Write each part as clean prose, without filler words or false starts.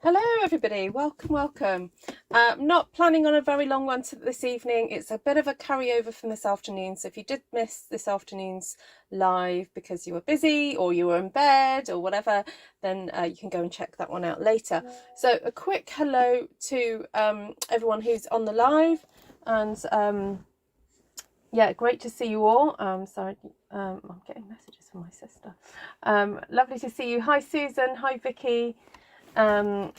Hello everybody, welcome. Not planning on a very long one this evening. It's a bit of a carryover from this afternoon, so if you did miss this afternoon's live because you were busy or you were in bed or whatever, then you can go and check that one out later. So a quick hello to everyone who's on the live, and yeah, great to see you all. Sorry, I'm getting messages from my sister. Lovely to see you. Hi Susan, hi Vicky. Hi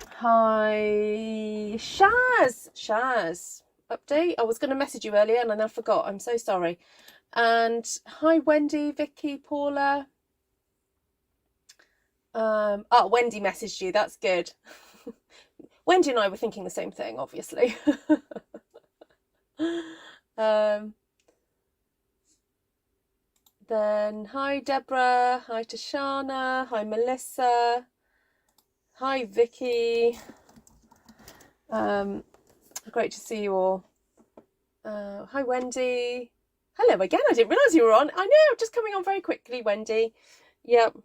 Shaz, update. I was going to message you earlier and I forgot. I'm so sorry. And hi Wendy, Vicky, Paula. Oh, Wendy messaged you. That's good. Wendy and I were thinking the same thing, obviously. Then hi Deborah, hi Tashana, hi Melissa. Hi Vicky. Great to see you all. Hi Wendy. Hello again. I didn't realise you were on. I know, just coming on very quickly, Wendy. Yep.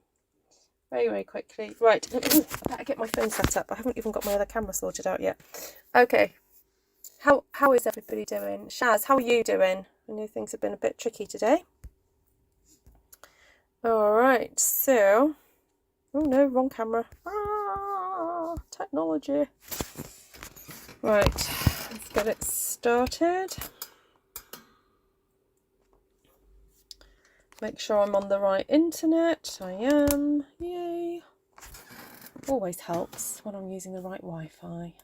Very quickly. Right. I better get my phone set up. I haven't even got my other camera sorted out yet. Okay. How is everybody doing? Shaz, how are you doing? I know things have been a bit tricky today. Alright, so oh no, wrong camera. Technology. Right, let's get it started. Make sure I'm on the right internet. I am. Yay. Always helps when I'm using the right Wi-Fi.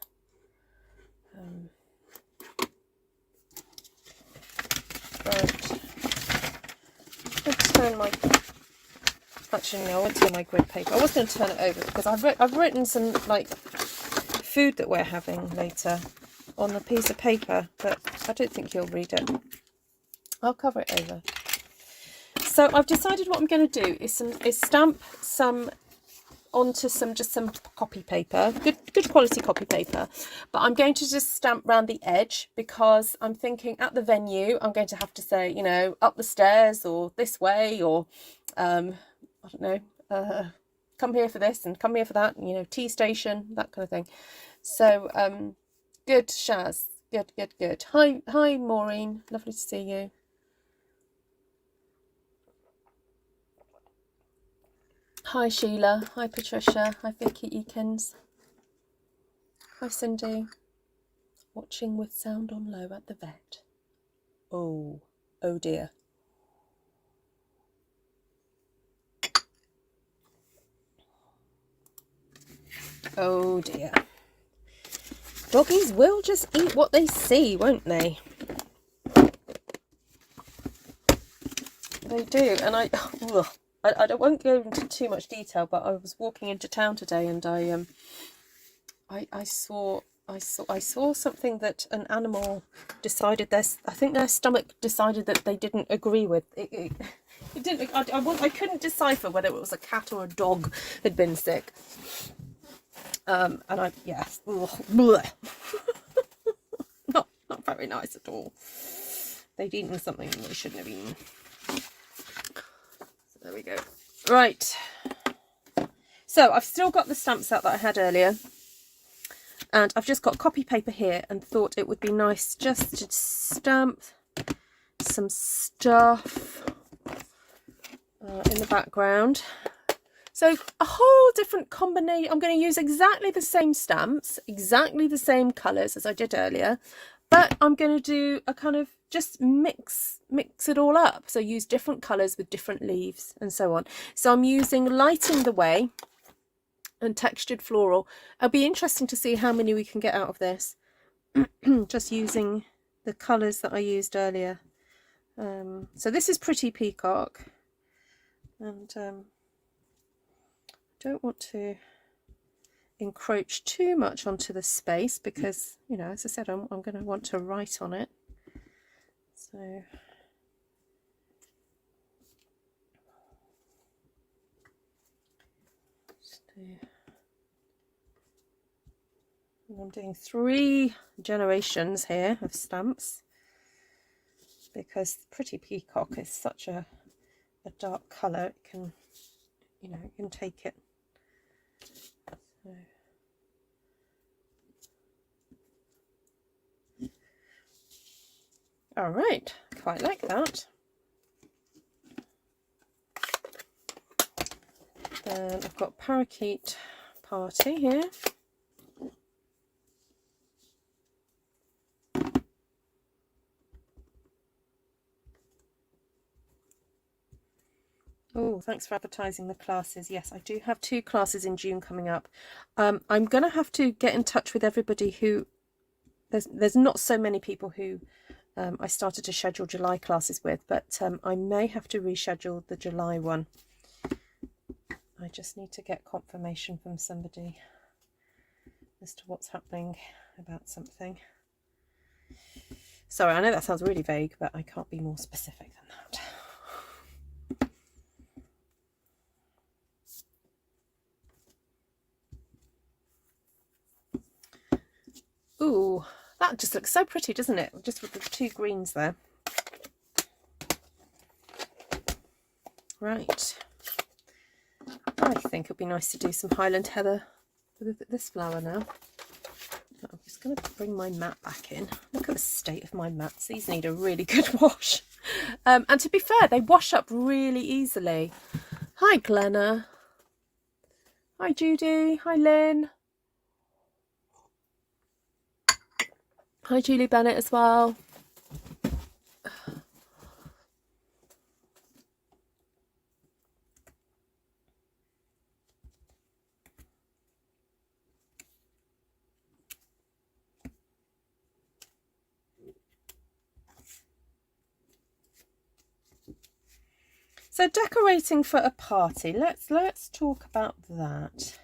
Right. Let's turn my... Actually, no, I won't turn my grid paper. I was going to turn it over because I've written some like food that we're having later on the piece of paper, but I don't think you'll read it. I'll cover it over. So I've decided what I'm going to do is stamp some onto some copy paper, good quality copy paper, but I'm going to just stamp around the edge because I'm thinking at the venue I'm going to have to say, you know, up the stairs or this way, or I don't know, come here for this and come here for that, you know, tea station, that kind of thing. So good, Shaz, good. Hi Maureen, lovely to see you. Hi Sheila, hi Patricia, hi Vicky Eakins, hi Cindy. Watching with sound on low at the vet. Oh dear. Oh dear. Doggies will just eat what they see, won't they? They do, and I won't go into too much detail, but I was walking into town today and I saw something that an animal decided I think their stomach decided that they didn't agree with. It didn't. I couldn't decipher whether it was a cat or a dog had been sick. And not very nice at all. They'd eaten something they shouldn't have eaten. So there we go. Right. So I've still got the stamps out that I had earlier. And I've just got copy paper here and thought it would be nice just to stamp some stuff in the background. So a whole different combination. I'm going to use exactly the same stamps, exactly the same colours as I did earlier, but I'm going to do a kind of just mix it all up. So use different colours with different leaves and so on. So I'm using Lighting the Way and Textured Floral. It'll be interesting to see how many we can get out of this. Just using the colours that I used earlier. So this is Pretty Peacock, and don't want to encroach too much onto the space because, you know, as I said, I'm going to want to write on it. So I'm doing 3 generations here of stamps because Pretty Peacock is such a dark colour. It can, you know, you can take it. So All right, quite like that. Then I've got Parakeet Party here. Oh, thanks for advertising the classes. Yes, I do have 2 classes in June coming up. I'm going to have to get in touch with everybody who... There's not so many people who I started to schedule July classes with, but I may have to reschedule the July one. I just need to get confirmation from somebody as to what's happening about something. Sorry, I know that sounds really vague, but I can't be more specific than that. Ooh, that just looks so pretty, doesn't it? Just with the 2 greens there. Right. I think it'd be nice to do some Highland Heather with this flower now. I'm just going to bring my mat back in. Look at the state of my mats. These need a really good wash. And to be fair, they wash up really easily. Hi, Glenna. Hi, Judy. Hi, Lynn. Hi, Julie Bennett as well. So decorating for a party, let's talk about that.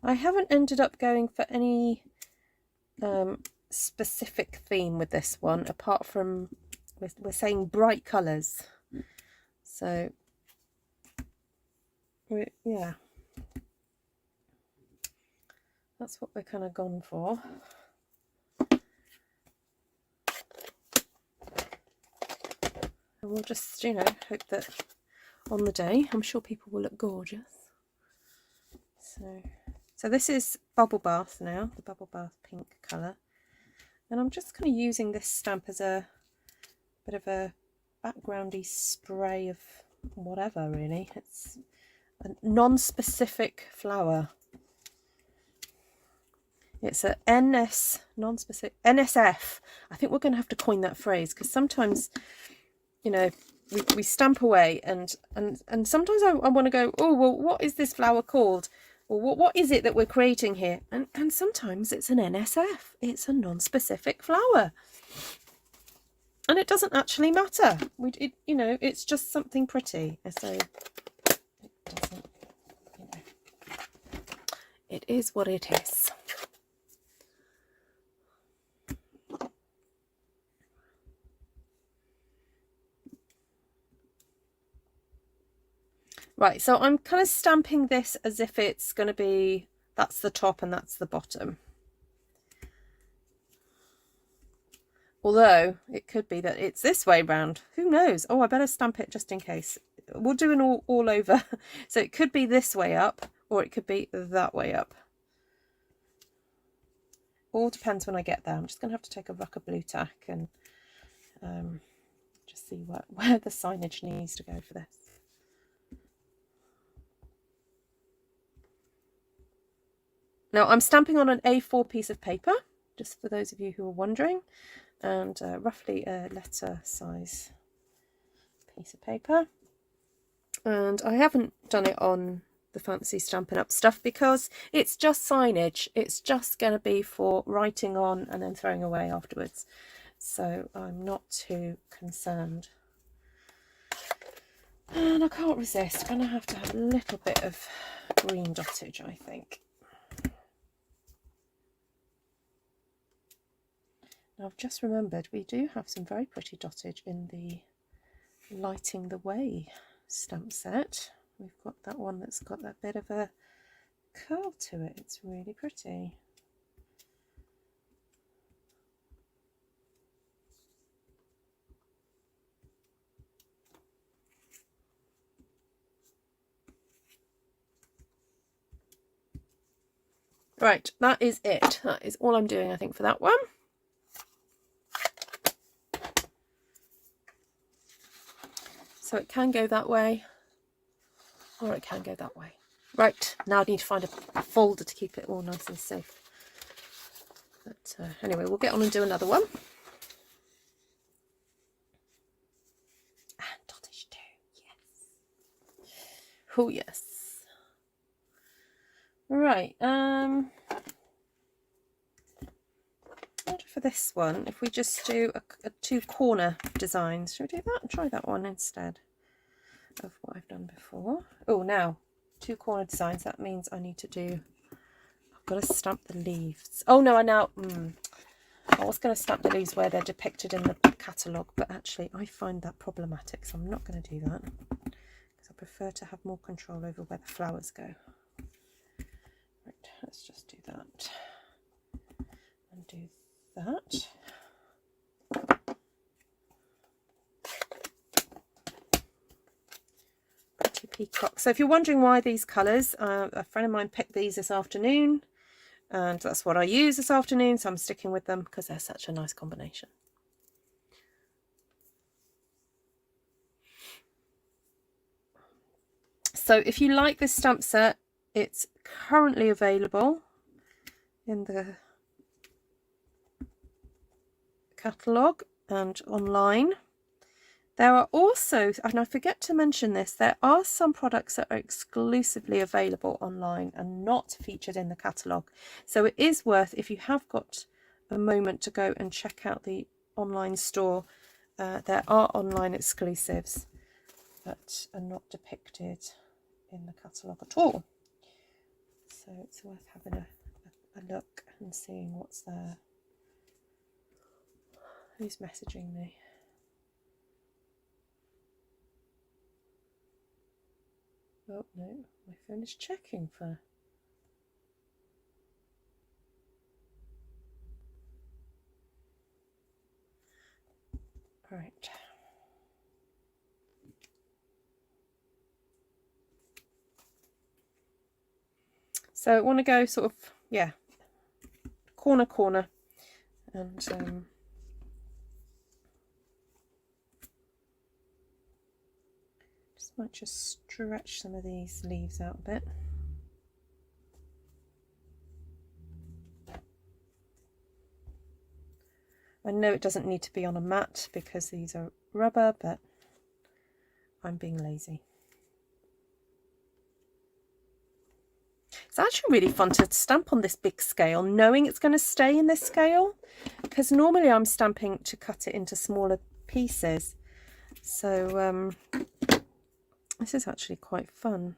I haven't ended up going for any specific theme with this one, apart from we're saying bright colours. So yeah, that's what we're kind of gone for. And we'll just, you know, hope that on the day, I'm sure people will look gorgeous. So this is Bubble Bath now, the Bubble Bath pink colour. And I'm just kind of using this stamp as a bit of a backgroundy spray of whatever, really. It's a non-specific flower. It's a non-specific, NSF. I think we're going to have to coin that phrase, because sometimes, you know, we stamp away and sometimes I want to go, oh, well, what is this flower called? Or what is it that we're creating here? And sometimes it's an NSF. It's a non-specific flower. And it doesn't actually matter. You know, it's just something pretty. So it doesn't, you know, it is what it is. Right, so I'm kind of stamping this as if it's going to be, that's the top and that's the bottom. Although it could be that it's this way round. Who knows? Oh, I better stamp it just in case. We'll do an all over. So it could be this way up, or it could be that way up. All depends when I get there. I'm just going to have to take a ruck of blue tack and just see where the signage needs to go for this. Now I'm stamping on an A4 piece of paper, just for those of you who are wondering, and roughly a letter size piece of paper. And I haven't done it on the fancy Stampin' Up stuff because it's just signage. It's just going to be for writing on and then throwing away afterwards. So I'm not too concerned. And I can't resist. I'm going to have a little bit of green dottage, I think. Now I've just remembered we do have some very pretty dottage in the Lighting the Way stamp set. We've got that one that's got that bit of a curl to it. It's really pretty. Right, that is it. That is all I'm doing, I think, for that one. So it can go that way, or it can go that way. Right, now I need to find a folder to keep it all nice and safe. But anyway, we'll get on and do another one. And dottage too, yes. Oh yes. Right, for this one, if we just do a 2 corner designs, should we do that and try that one instead of what I've done before? Oh, now 2 corner designs, that means I need to do, I've got to stamp the leaves. Oh no, I was going to stamp the leaves where they're depicted in the catalogue, but actually I find that problematic, so I'm not going to do that because I prefer to have more control over where the flowers go. Right, let's just do that and do that. Pretty peacock. So if you're wondering why these colours, a friend of mine picked these this afternoon, and that's what I use this afternoon, so I'm sticking with them because they're such a nice combination. So if you like this stamp set, it's currently available in the catalogue and online. There are also, and I forget to mention this, there are some products that are exclusively available online and not featured in the catalogue. So it is worth, if you have got a moment to go and check out the online store, there are online exclusives that are not depicted in the catalogue at all. So it's worth having a look and seeing what's there. Who's messaging me? Oh no, my phone is checking for... Right. So I want to go sort of, yeah, corner, and might just stretch some of these leaves out a bit. I know it doesn't need to be on a mat because these are rubber, but I'm being lazy. It's actually really fun to stamp on this big scale, knowing it's going to stay in this scale, because normally I'm stamping to cut it into smaller pieces. So this is actually quite fun.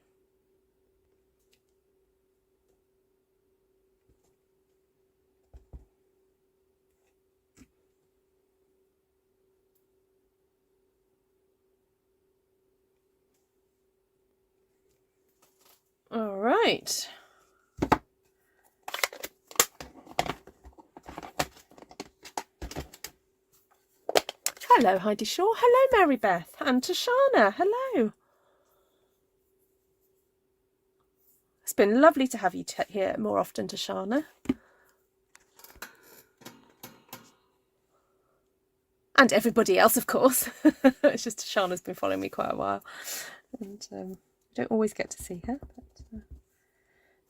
All right. Hello, Heidi Shaw. Hello, Mary Beth. And Tashana. Hello. It's been lovely to have you here more often, Tashana. And everybody else, of course. It's just Tashana's been following me quite a while. And I don't always get to see her, but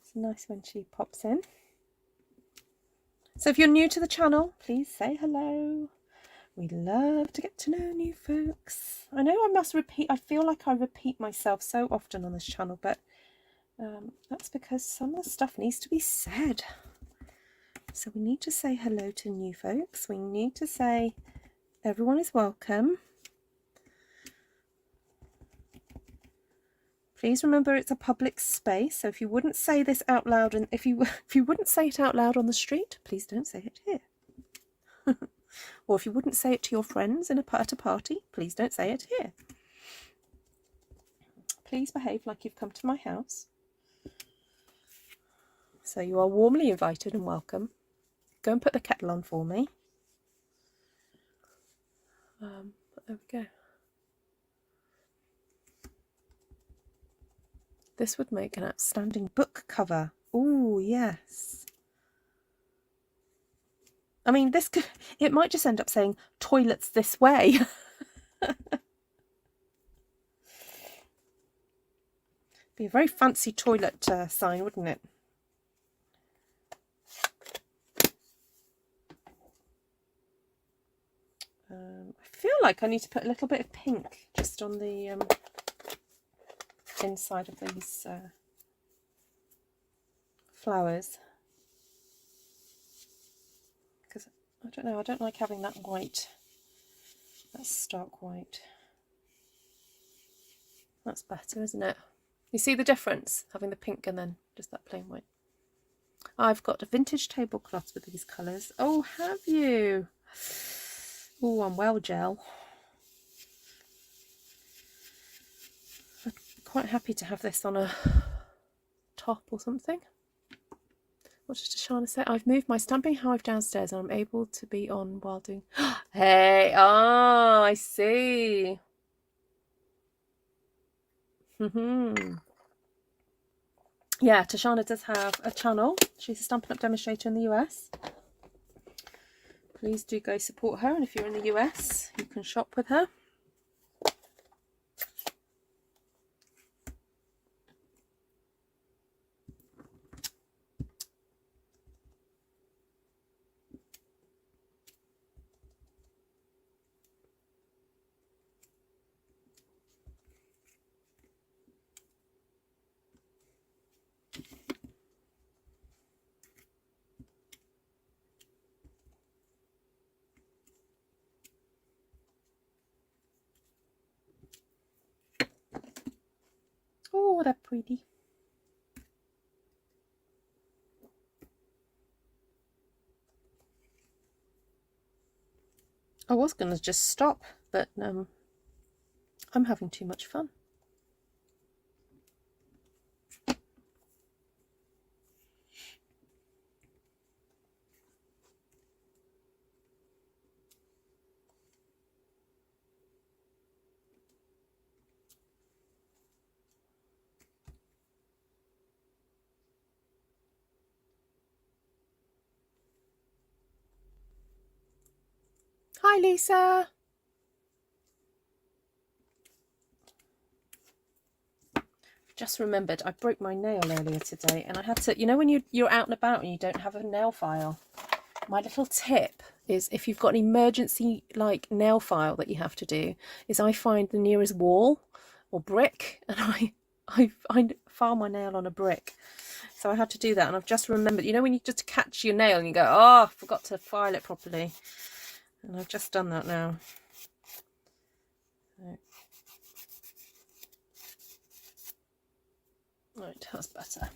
it's nice when she pops in. So if you're new to the channel, please say hello. We love to get to know new folks. I know I must repeat, I feel like I repeat myself so often on this channel, but that's because some of the stuff needs to be said. So we need to say hello to new folks. We need to say everyone is welcome. Please remember it's a public space, so if you wouldn't say this out loud, and if you wouldn't say it out loud on the street, please don't say it here. Or if you wouldn't say it to your friends at a party, please don't say it here. Please behave like you've come to my house. So you are warmly invited and welcome. Go and put the kettle on for me. But there we go. This would make an outstanding book cover. Oh, yes. I mean, this could, it might just end up saying toilets this way. Be a very fancy toilet sign, wouldn't it? I feel like I need to put a little bit of pink just on the inside of these flowers, because I don't know, I don't like having that white, that stark white. That's better, isn't it? You see the difference, having the pink and then just that plain white. I've got a vintage tablecloth with these colours. Oh, have you? Oh, I'm well gel. I'm quite happy to have this on a top or something. What does Tashana say? I've moved my stamping hive downstairs and I'm able to be on while doing... Hey, ah, I see. Yeah, Tashana does have a channel. She's a Stampin' Up! Demonstrator in the US. Please do go support her, and if you're in the US, you can shop with her. Oh, they're pretty. I was going to just stop, but I'm having too much fun. Hi, Lisa. Just remembered I broke my nail earlier today, and I had to, you know, when you're out and about and you don't have a nail file, my little tip is, if you've got an emergency like nail file that you have to do, is I find the nearest wall or brick and I file my nail on a brick. So I had to do that, and I've just remembered, you know, when you just catch your nail and you go, oh, I forgot to file it properly, and I've just done that now. Right, that's better.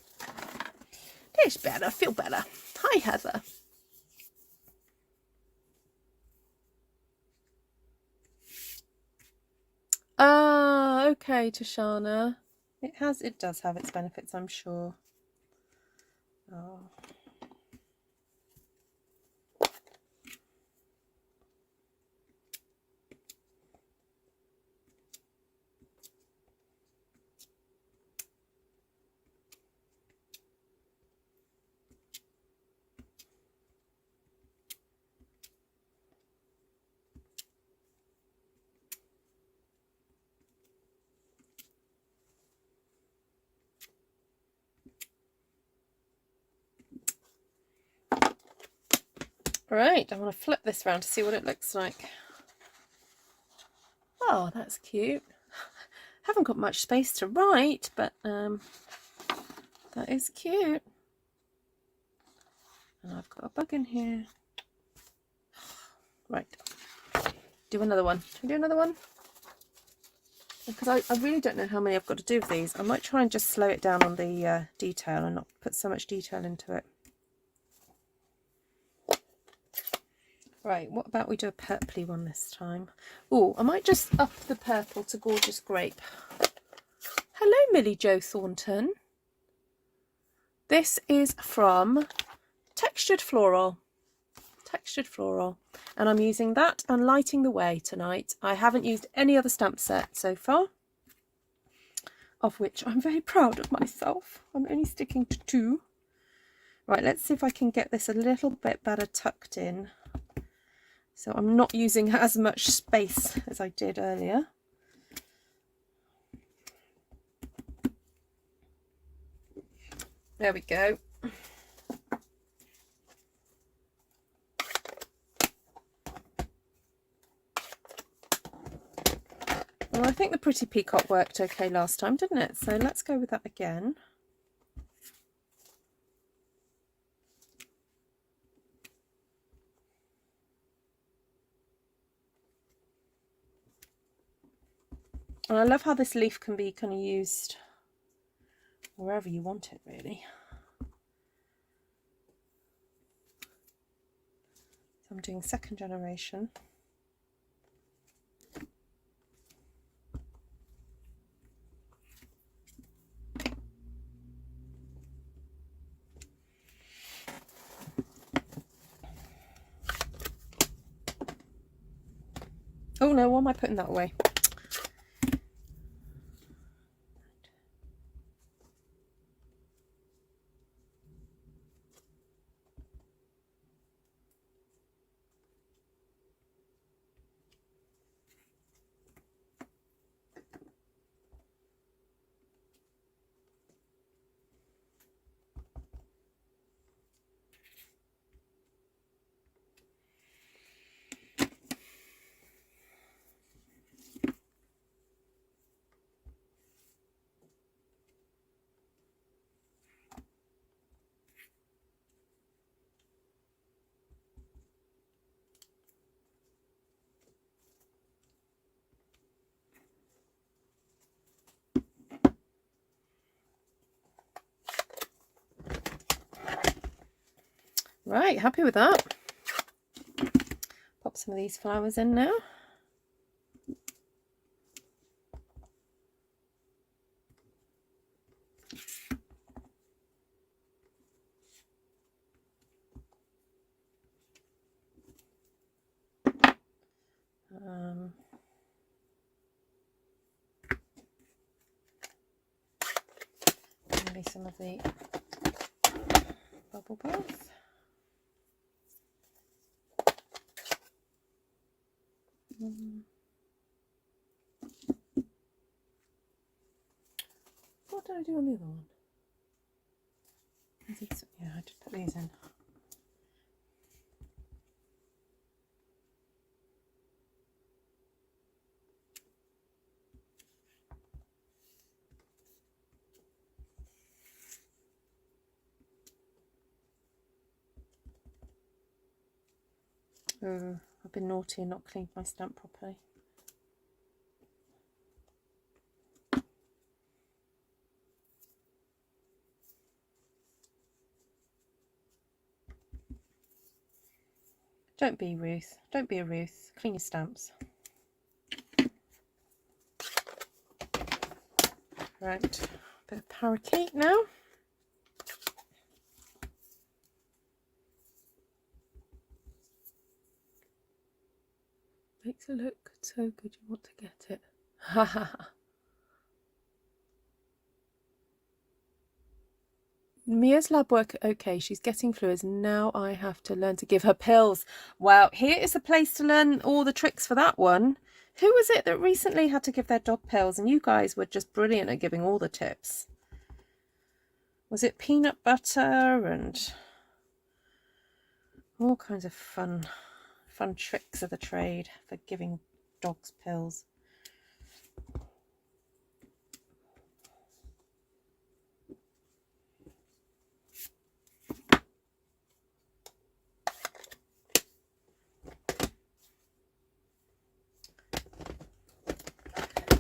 It's better. I feel better. Hi, Heather. Ah, okay, Tashana. It does have its benefits, I'm sure. Oh. Right, I want to flip this around to see what it looks like. Oh, that's cute. Haven't got much space to write, but that is cute. And I've got a bug in here. Right, do another one. Can we do another one? Because I really don't know how many I've got to do of these. I might try and just slow it down on the detail and not put so much detail into it. Right, what about we do a purpley one this time? Oh, I might just up the purple to Gorgeous Grape. Hello, Millie Jo Thornton. This is from Textured Floral. Textured Floral. And I'm using that and Lighting the Way tonight. I haven't used any other stamp set so far, of which I'm very proud of myself. I'm only sticking to 2. Right, let's see if I can get this a little bit better tucked in, so I'm not using as much space as I did earlier. There we go. Well, I think the Pretty Peacock worked okay last time, didn't it? So let's go with that again. And I love how this leaf can be kind of used wherever you want it, really. So I'm doing second generation. Oh no, why am I putting that away? Right, happy with that. Pop some of these flowers in now. Maybe some of the bubble bath. What did I do on the other one? Yeah, I just put these in. Oh, I've been naughty and not cleaned my stamp properly. Don't be Ruth. Don't be a Ruth. Clean your stamps. Right, a bit of parakeet now. Makes it look so good you want to get it. Ha ha ha. Mia's lab work okay, she's getting fluids. Now I have to learn to give her pills. Well, here is a place to learn all the tricks for that one. Who was it that recently had to give their dog pills? And you guys were just brilliant at giving all the tips. Was it peanut butter and all kinds of fun tricks of the trade for giving dogs pills?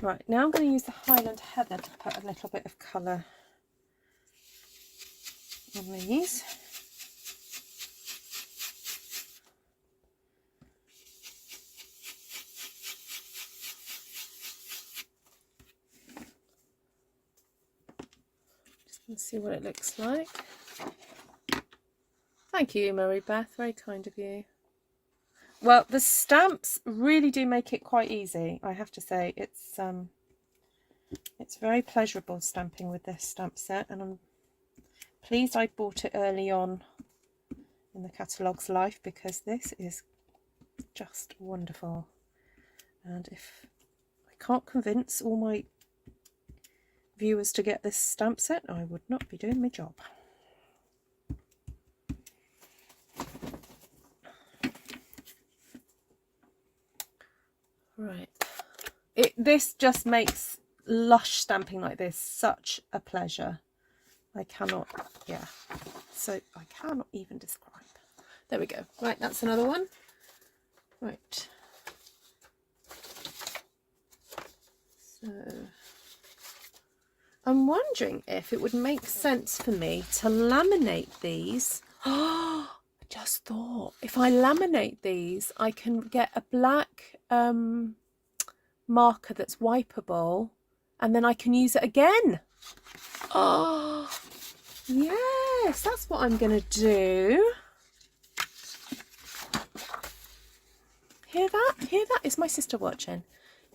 Right, now I'm going to use the Highland Heather to put a little bit of colour on these. Just going to see what it looks like. Thank you, Mary Beth, very kind of you. Well, the stamps really do make it quite easy, I have to say. It's very pleasurable stamping with this stamp set, and I'm pleased I bought it early on in the catalogue's life, because this is just wonderful. And if I can't convince all my viewers to get this stamp set, I would not be doing my job. Right. This just makes lush stamping like this such a pleasure. I cannot, yeah. So I cannot even describe. There we go. Right, that's another one. Right. So I'm wondering if it would make sense for me to laminate these. Oh, I just thought if I laminate these, I can get a black marker that's wipeable, and then I can use it again. Oh, yes, that's what I'm going to do. Hear that? Hear that? Is my sister watching?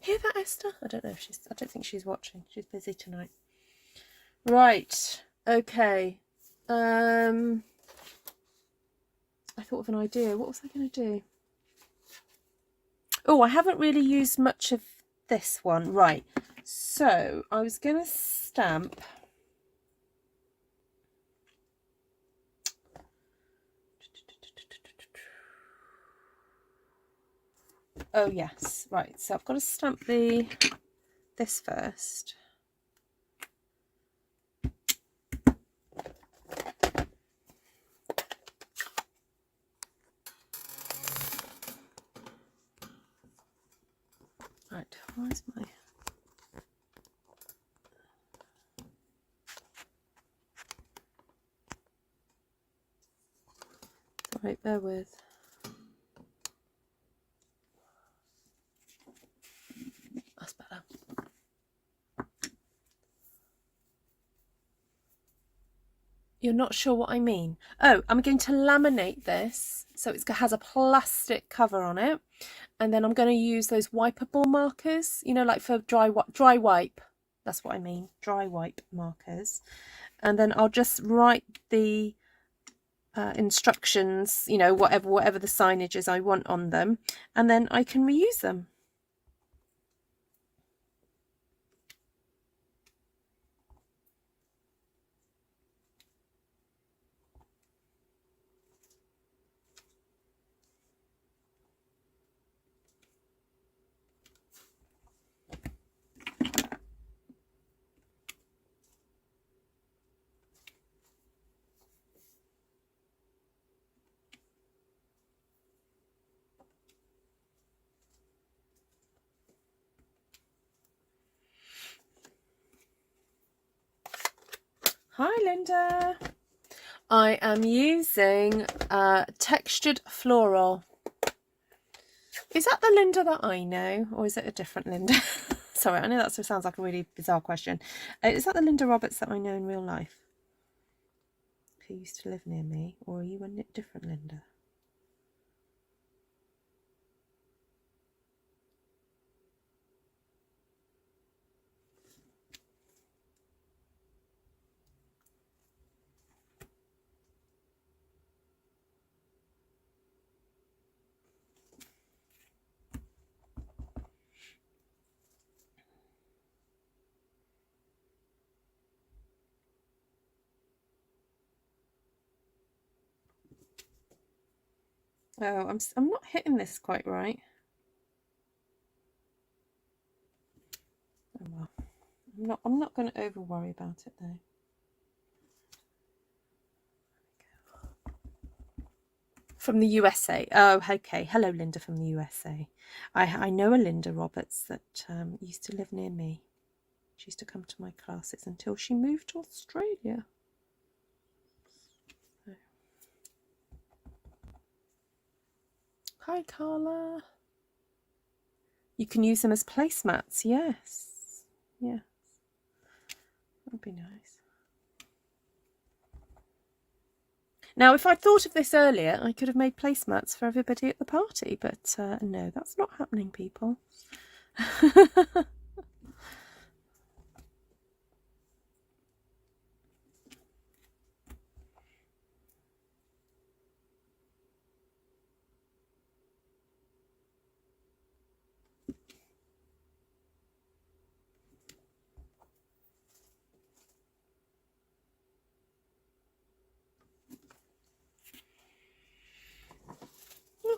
Hear that, Esther? I don't know if she's, I don't think she's watching. She's busy tonight. Right. Okay. I thought of an idea. What was I going to do? Oh, I haven't really used much of this one. Right. So I was going to stamp. Oh yes, right. So I've got to stamp this first. Right, where's my... Right, bear with. That's better. You're not sure what I mean? Oh, I'm going to laminate this so it has a plastic cover on it, and then I'm going to use those wipeable markers, you know, like for dry wipe. That's what I mean, dry wipe markers. And then I'll just write the instructions, you know, whatever the signage is I want on them, and then I can reuse them. Hi Linda. I am using textured floral. Is that the Linda that I know, or is it a different Linda? Sorry, I know that sounds like a really bizarre question. Is that the Linda Roberts that I know in real life, who used to live near me, or are you a different Linda? Oh, I'm not hitting this quite right. Oh well, I'm not going to over worry about it though. From the USA. Oh, okay. Hello, Linda from the USA. I know a Linda Roberts that used to live near me. She used to come to my classes until she moved to Australia. So. Hi, Carla. You can use them as placemats. Yes. Yes. That'd be nice. Now, if I'd thought of this earlier, I could have made placemats for everybody at the party, but no, that's not happening, people.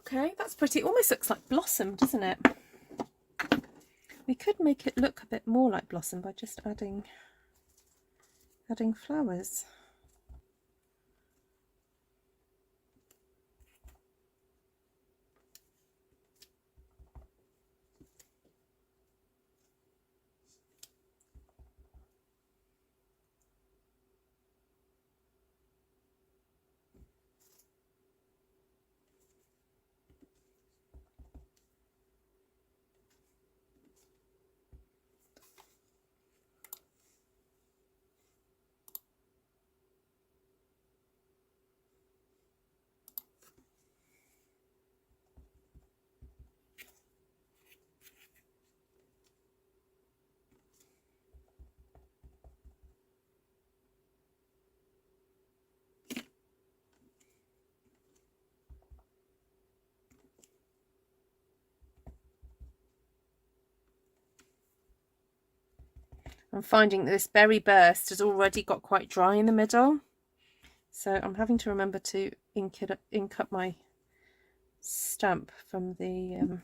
Okay, that's pretty. It almost looks like blossom, doesn't it? We could make it look a bit more like blossom by just adding flowers. I'm finding that this berry burst has already got quite dry in the middle, so I'm having to remember to ink up my stamp from the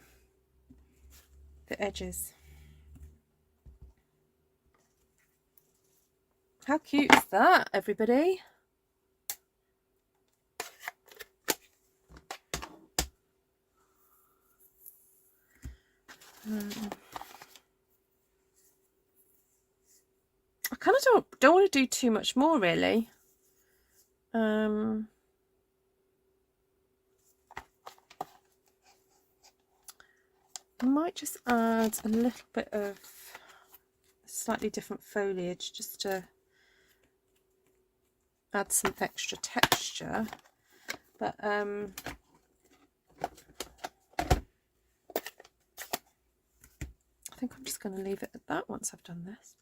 edges. How cute is that, everybody? I kind of don't want to do too much more, really. I might just add a little bit of slightly different foliage just to add some extra texture, but I think I'm just going to leave it at that once I've done this.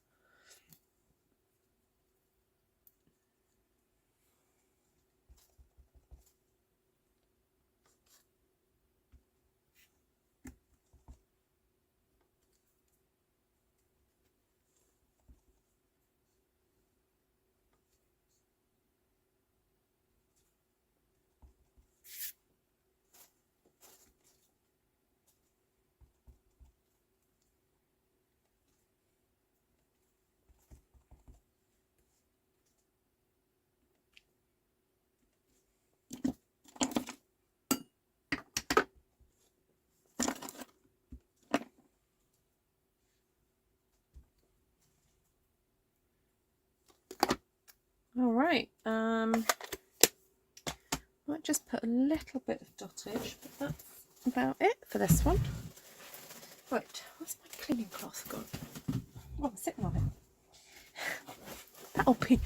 All right, might just put a little bit of dottage, but that's about it for this one. Right, where's my cleaning cloth gone? Oh, I'm sitting on it. That'll be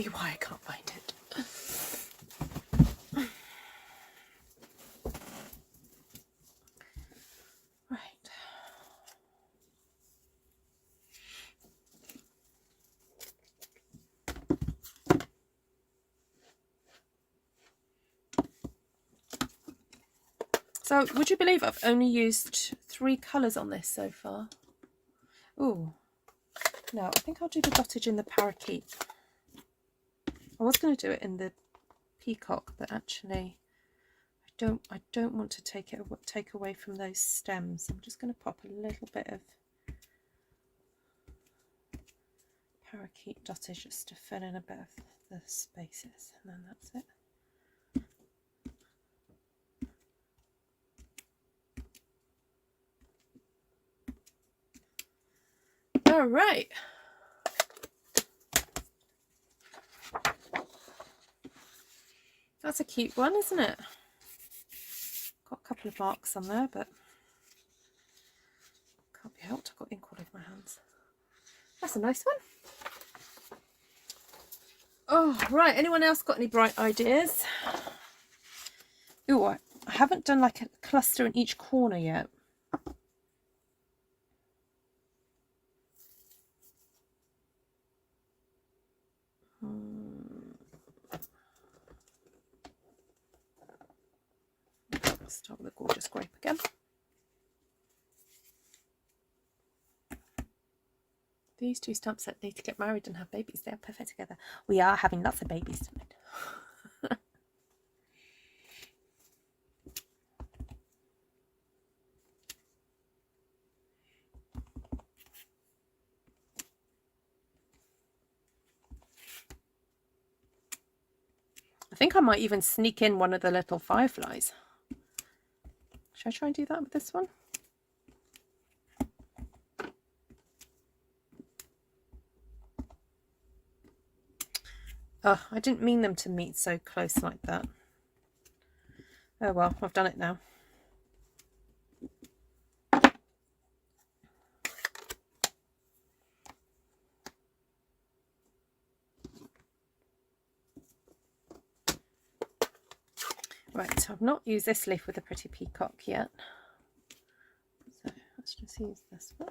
why I can't find it. Right. So, would you believe I've only used 3 colours on this so far? Ooh. No, I think I'll do the dottage in the Parakeet. I was going to do it in the Peacock, but actually I don't want to take away from those stems. I'm just going to pop a little bit of Parakeet dottage just to fill in a bit of the spaces, and then that's it. All right. That's a cute one, isn't it? Got a couple of marks on there, but can't be helped. I've got ink all over my hands. That's a nice one. Oh, right. Anyone else got any bright ideas? Ooh, I haven't done like a cluster in each corner yet. Let's start with a gorgeous grape again. These 2 stamp sets need to get married and have babies. They are perfect together. We are having lots of babies tonight. think I might even sneak in one of the little fireflies. Should I try and do that with this one? Oh, I didn't mean them to meet so close like that. Oh well, I've done it now. Right, so I've not used this leaf with a pretty peacock yet. So let's just use this one.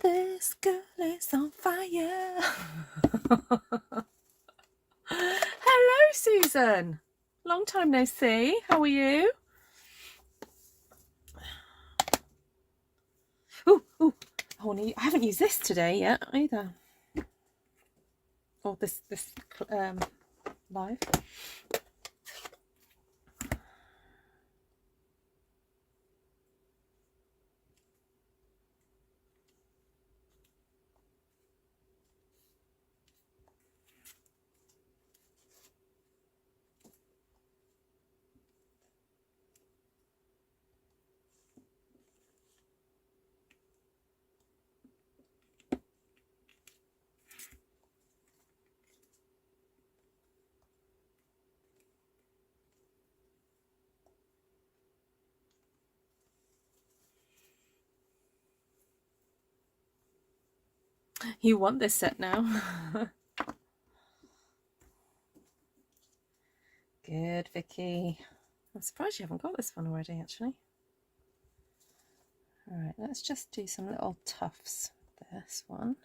This girl is on fire. Hello, Susan. Long time no see. How are you? Ooh, ooh. Oh, I haven't used this today yet either. Or this live. You want this set now? Good, Vicky. I'm surprised you haven't got this one already, actually. All right, let's just do some little tufts with this one.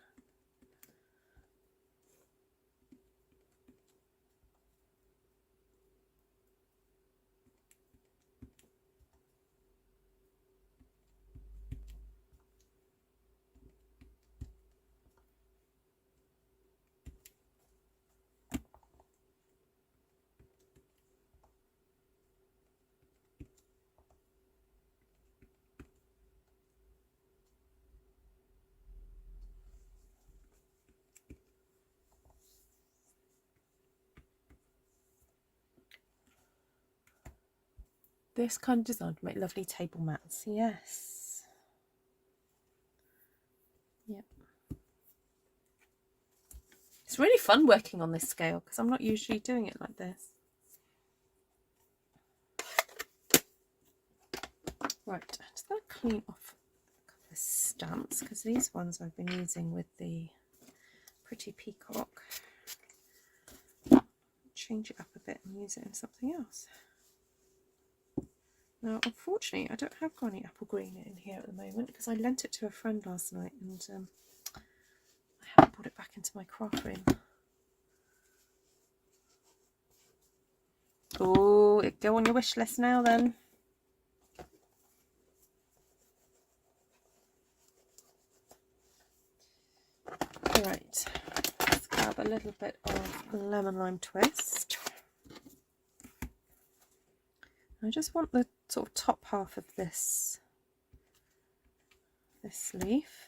This kind of design to make lovely table mats. Yes. Yep. It's really fun working on this scale because I'm not usually doing it like this. Right, I'm just going to clean off a couple of stamps because these ones I've been using with the pretty peacock. Change it up a bit and use it in something else. Now, unfortunately, I don't have Granny Apple Green in here at the moment because I lent it to a friend last night and I haven't brought it back into my craft room. Oh, it go on your wish list now then. Right, let's grab a little bit of lemon lime twist. I just want the sort of top half of this leaf.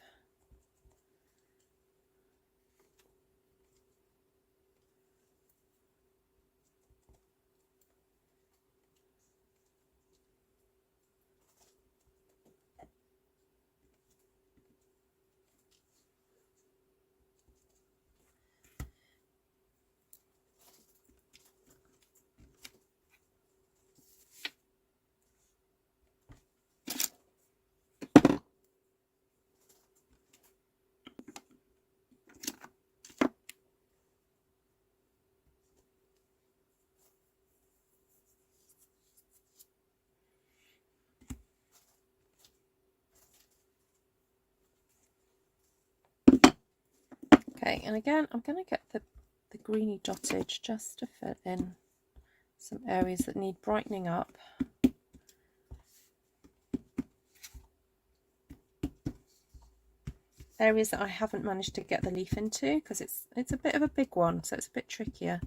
Okay, and again, I'm going to get the greeny dottage just to fill in some areas that need brightening up. Areas that I haven't managed to get the leaf into because it's a bit of a big one, so it's a bit trickier.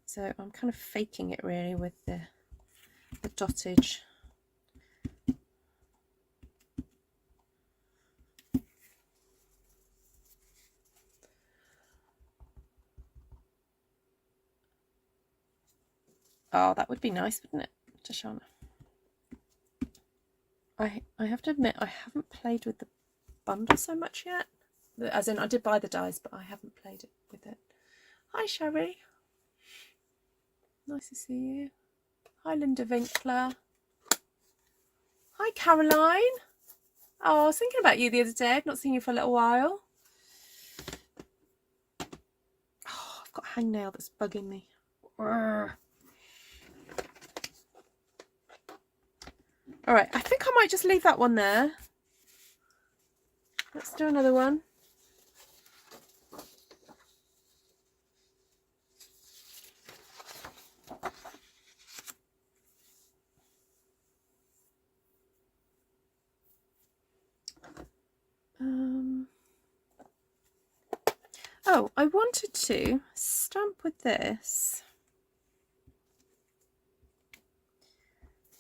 So I'm kind of faking it really with the dottage. Oh, that would be nice, wouldn't it, Tashana? I have to admit, I haven't played with the bundle so much yet. As in, I did buy the dies, but I haven't played it with it. Hi, Sherry. Nice to see you. Hi, Linda Winkler. Hi, Caroline. Oh, I was thinking about you the other day. I've not seen you for a little while. Oh, I've got a hangnail that's bugging me. Urgh. All right, I think I might just leave that one there. Let's do another one. Oh, I wanted to stamp with this,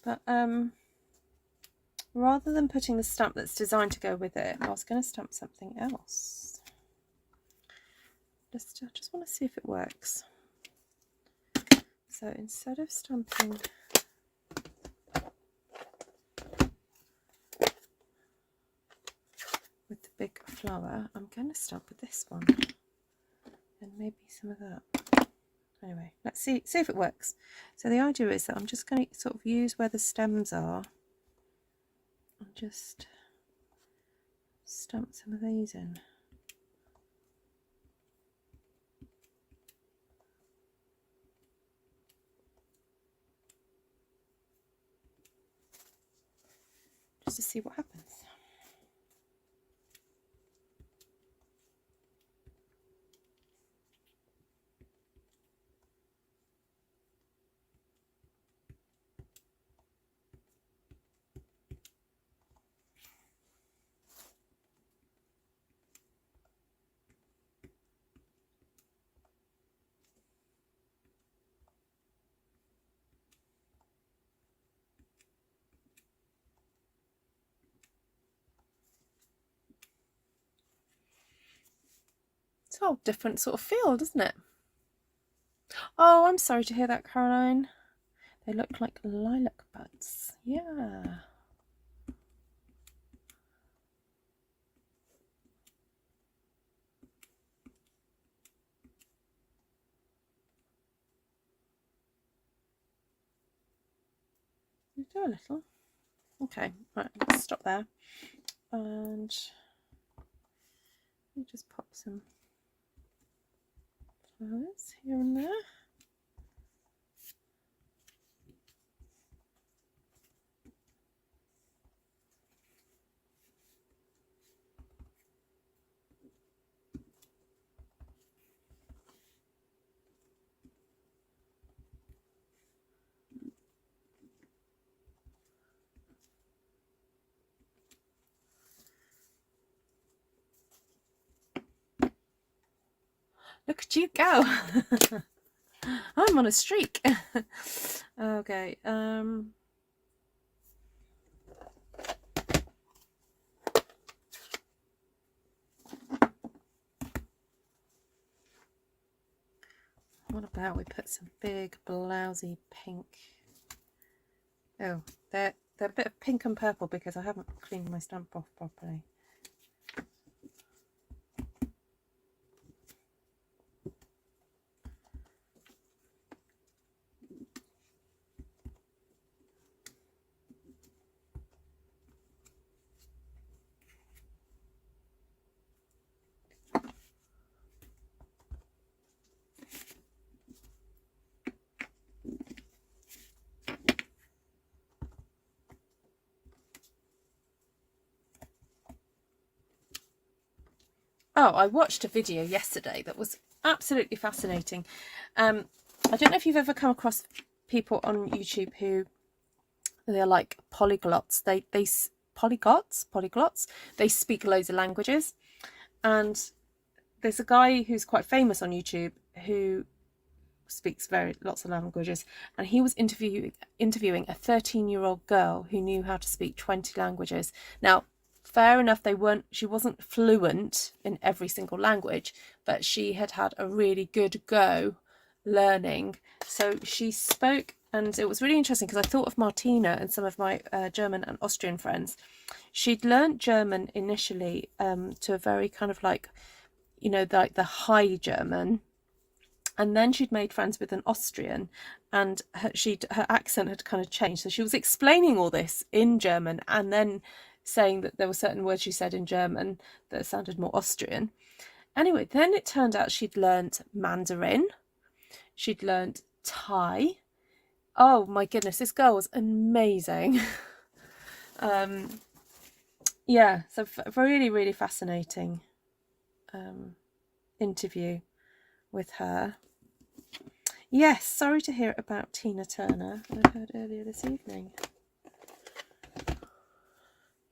but rather than putting the stamp that's designed to go with it, I was going to stamp something else. I just want to see if it works. So instead of stamping with the big flower, I'm going to stamp with this one and maybe some of that. Anyway, let's see if it works. So the idea is that I'm just going to sort of use where the stems are and just stamp some of these in. Just to see what happens. It's a whole different sort of feel, doesn't it? Oh, I'm sorry to hear that, Caroline. They look like lilac buds. Yeah. You do a little. Okay, right, let's stop there. And we just pop some flowers here and there. Look at you go. I'm on a streak. Okay. What about we put some big blousy pink? Oh, they're a bit of pink and purple because I haven't cleaned my stamp off properly. Oh, I watched a video yesterday that was absolutely fascinating. I don't know if you've ever come across people on YouTube who they're like polyglots. They polyglots. They speak loads of languages, and there's a guy who's quite famous on YouTube who speaks lots of languages, and he was interviewing a 13-year-old girl who knew how to speak 20 languages. Now, fair enough, she wasn't fluent in every single language, but she had a really good go learning. So she spoke, and it was really interesting because I thought of Martina and some of my German and Austrian friends. She'd learned German initially to a very kind of like, you know, like the high German, and then she'd made friends with an Austrian, and her accent had kind of changed. So she was explaining all this in German, and then saying that there were certain words she said in German that sounded more Austrian. Anyway, then it turned out she'd learnt Mandarin, she'd learnt Thai. Oh my goodness, this girl was amazing. Yeah, so really, really fascinating interview with her. Yes, sorry to hear about Tina Turner. I heard earlier this evening.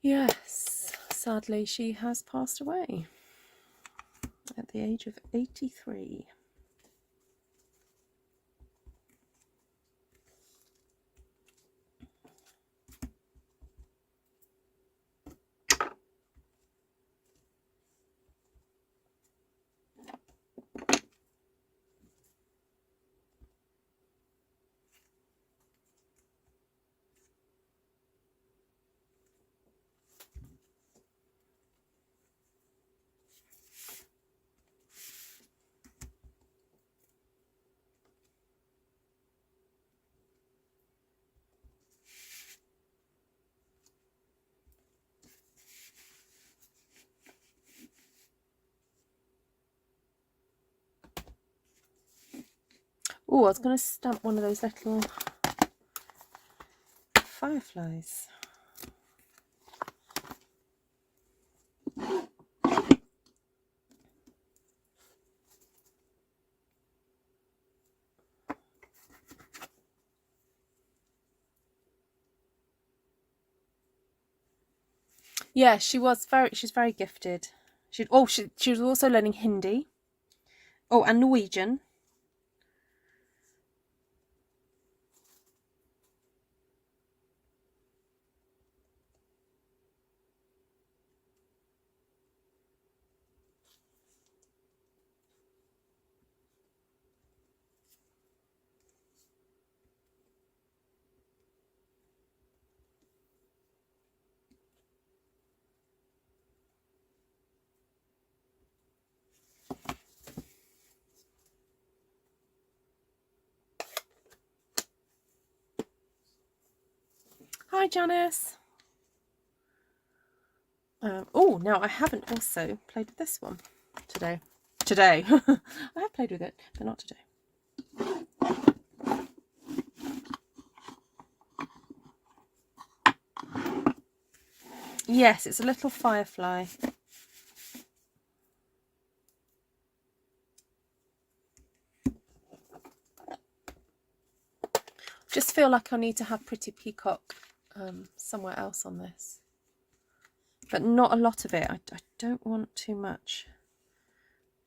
Yes, sadly she has passed away at the age of 83. Oh, I was going to stamp one of those little fireflies. Yeah, she's very gifted. She was also learning Hindi. Oh, and Norwegian. Hi, Janice. Oh, now I haven't also played with this one today. I have played with it, but not today. Yes, it's a little firefly. Just feel like I need to have Pretty Peacock somewhere else on this, but not a lot of it. I don't want too much.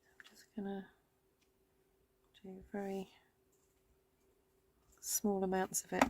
I'm just gonna do very small amounts of it.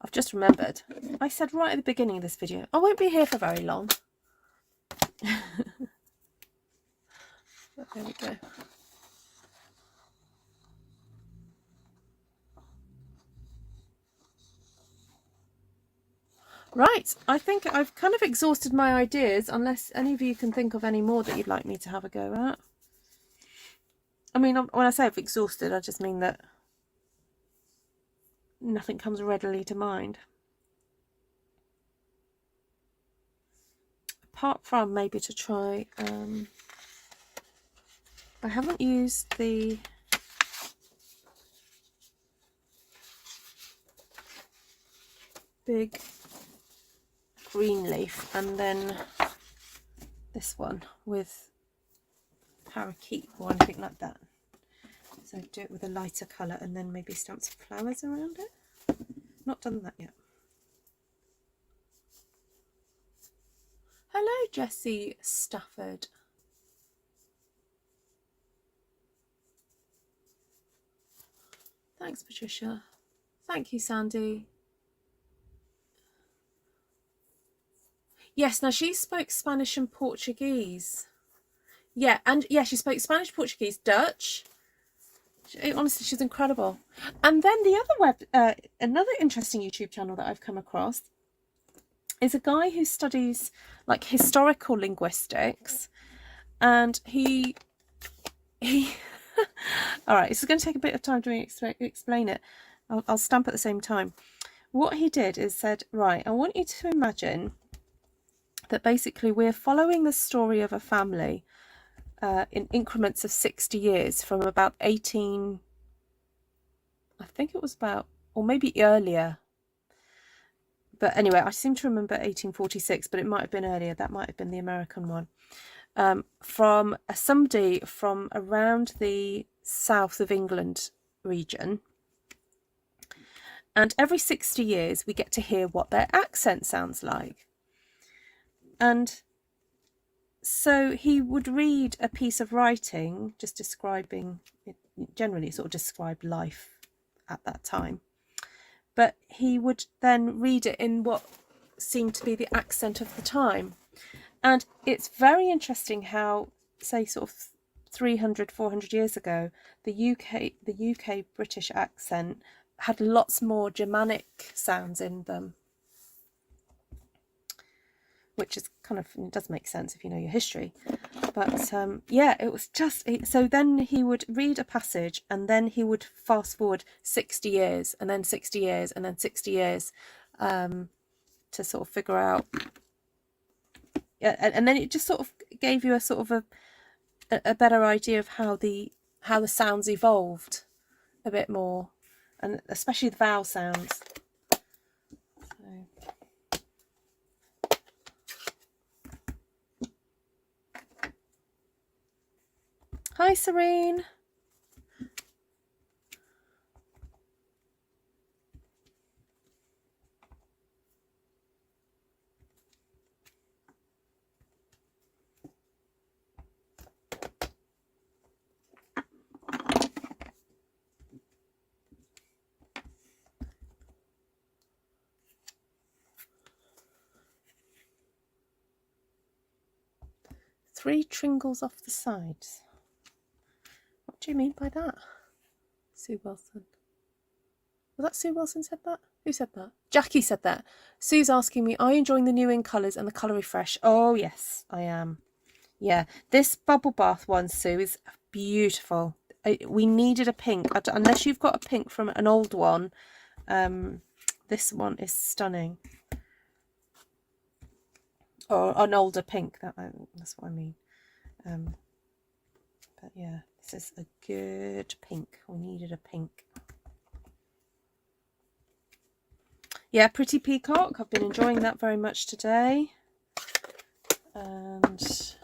I've just remembered, I said right at the beginning of this video, I won't be here for very long. There we go. Right, I think I've kind of exhausted my ideas, unless any of you can think of any more that you'd like me to have a go at. I mean, when I say I've exhausted, I just mean that nothing comes readily to mind. Apart from maybe to try, I haven't used the big green leaf, and then this one with parakeet or anything like that. So do it with a lighter colour and then maybe stamp some flowers around it. Not done that yet. Hello, Jessie Stafford. Thanks, Patricia. Thank you, Sandy. Yes, now she spoke Spanish and Portuguese. Yeah, and yeah, she spoke Spanish, Portuguese, Dutch. Honestly, she's incredible. And then the other another interesting YouTube channel that I've come across is a guy who studies like historical linguistics, and he all right, this is going to take a bit of time to explain it. I'll stamp at the same time. What he did is said, right, I want you to imagine that basically we're following the story of a family in increments of 60 years from about 18, I think it was about, or maybe earlier. But anyway, I seem to remember 1846, but it might have been earlier. That might have been the American one. From somebody from around the south of England region. And every 60 years, we get to hear what their accent sounds like. And so he would read a piece of writing, just describing, it generally sort of described life at that time. But he would then read it in what seemed to be the accent of the time. And it's very interesting how, say, sort of 300, 400 years ago, the UK British accent had lots more Germanic sounds in them, which is kind of, it does make sense if you know your history. But yeah, it was just, so then he would read a passage and then he would fast forward 60 years and then 60 years and then 60 years to sort of figure out. Yeah, and then it just sort of gave you a sort of a better idea of how the sounds evolved a bit more, and especially the vowel sounds. So. Hi, Serene. Three tringles off the sides. What do you mean by that? Sue Wilson. Was that Sue Wilson said that? Who said that? Jackie said that. Sue's asking me, are you enjoying the new in colours and the colour refresh? Oh, yes, I am. Yeah, this bubble bath one, Sue, is beautiful. We needed a pink. Unless you've got a pink from an old one, this one is stunning. Or an older pink, that's what I mean. But yeah, this is a good pink. We needed a pink. Yeah, Pretty Peacock. I've been enjoying that very much today. And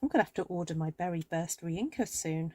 I'm going to have to order my Berry Burst Reinker soon.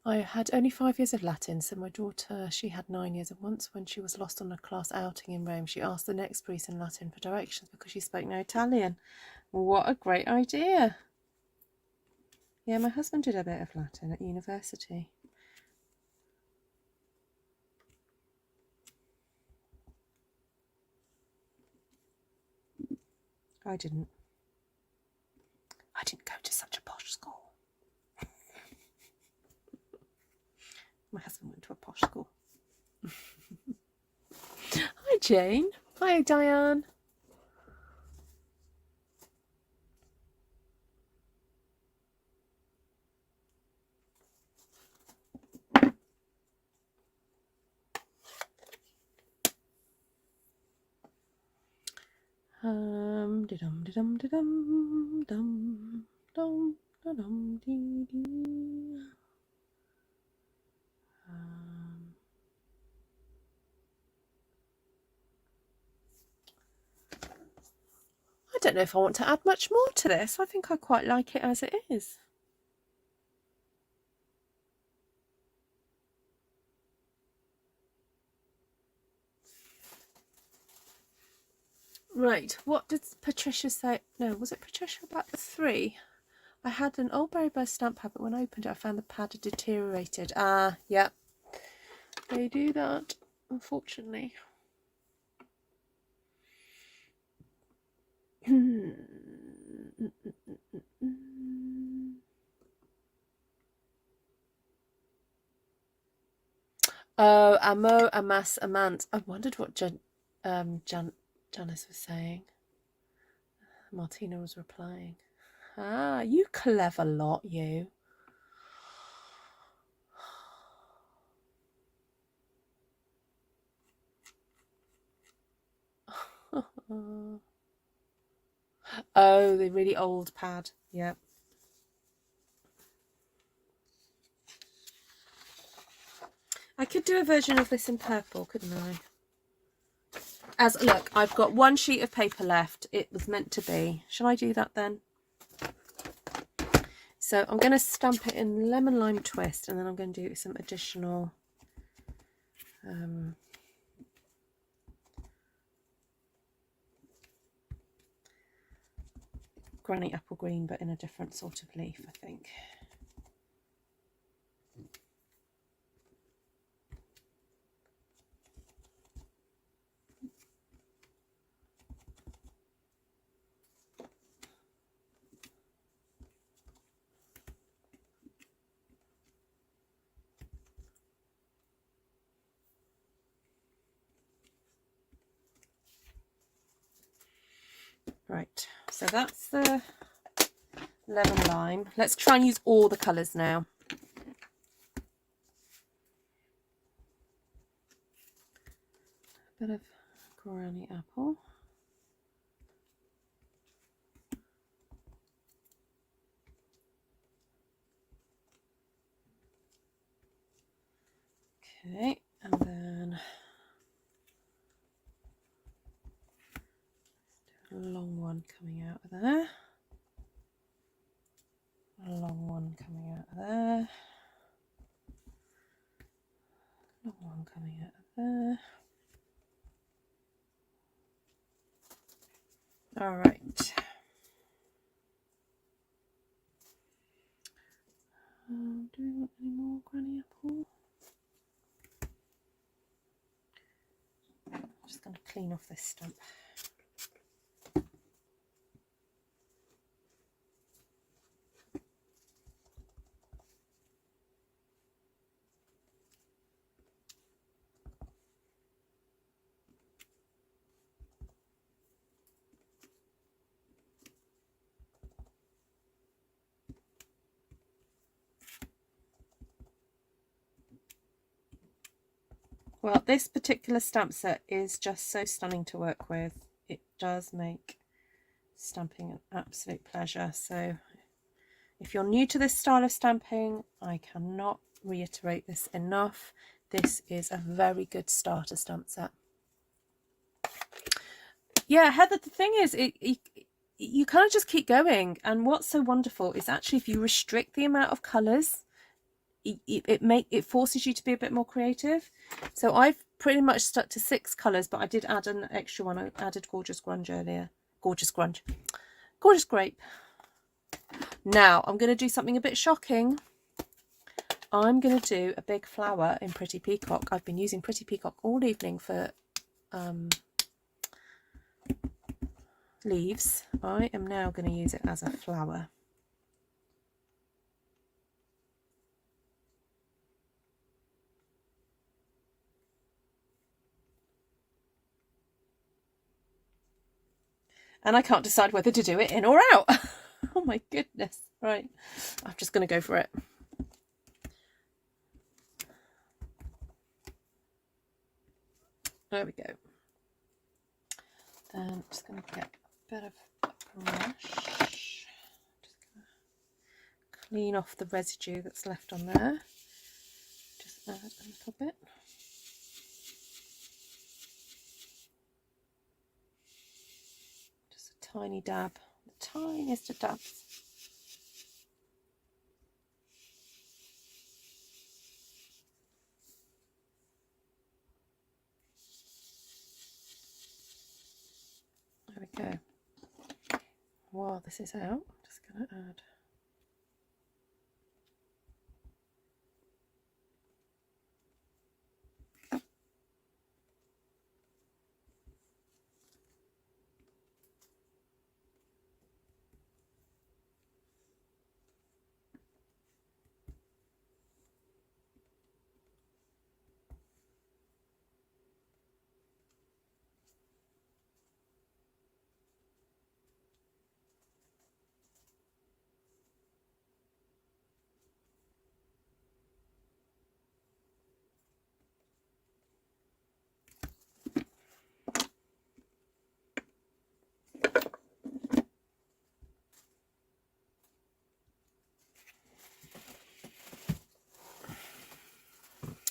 I had only 5 years of Latin, so my daughter, she had 9 years. And once when she was lost on a class outing in Rome, she asked the next priest in Latin for directions because she spoke no Italian. What a great idea. Yeah, my husband did a bit of Latin at university. I didn't. I didn't go to such a posh school. My husband went to a posh school. Hi, Jane. Hi, Diane. Dum dum dum dum dum dum dee dee. I don't know if I want to add much more to this. I think I quite like it as it is. Right, what did Patricia say? No, was it Patricia about the 3? I had an old berry buzz stamp pad, but when I opened it, I found the pad had deteriorated. Ah, yeah. They do that, unfortunately. Oh, amo, amas, amant. I wondered what Janice was saying. Martina was replying. Ah, you clever lot, you. Oh, the really old pad. Yeah. I could do a version of this in purple, couldn't I? Look, I've got 1 sheet of paper left. It was meant to be. Shall I do that then? So I'm going to stamp it in lemon lime twist, and then I'm going to do some additional granny apple green, but in a different sort of leaf, I think. Right, so that's the lemon lime. Let's try and use all the colours now. A bit of granny apple. Okay, and then a long one coming out of there. A long one coming out of there. Long one coming out of there. All right. Do we want any more granny apple? I'm just going to clean off this stump. Well, this particular stamp set is just so stunning to work with. It does make stamping an absolute pleasure. So if you're new to this style of stamping, I cannot reiterate this enough. This is a very good starter stamp set. Yeah, Heather, the thing is, you kind of just keep going. And what's so wonderful is actually if you restrict the amount of colours, it forces you to be a bit more creative. So I've pretty much stuck to 6 colours, but I did add an extra one. I added Gorgeous Grunge earlier. Gorgeous Grunge. Gorgeous Grape. Now I'm going to do something a bit shocking. I'm going to do a big flower in Pretty Peacock. I've been using Pretty Peacock all evening for leaves. I am now going to use it as a flower. And I can't decide whether to do it in or out. Oh my goodness. Right, I'm just going to go for it. There we go. Then I'm just going to get a bit of a brush. Just going to clean off the residue that's left on there. Just add a little bit. Just a tiny dab, the tiniest of dabs. There we go. While this is out, I'm just going to add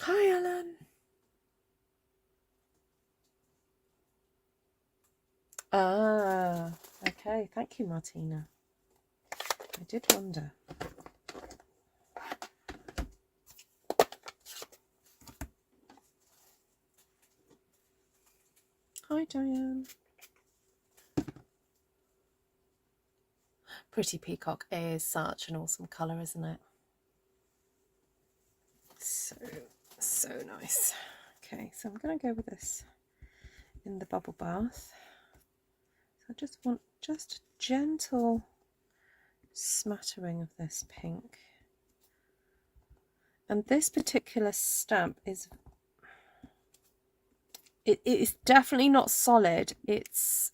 Hi, Ellen. Ah, okay. Thank you, Martina. I did wonder. Hi, Diane. Pretty Peacock is such an awesome colour, isn't it? So nice. Okay, so I'm going to go with this in the bubble bath. So I just want just a gentle smattering of this pink. And this particular stamp is, it is definitely not solid. It's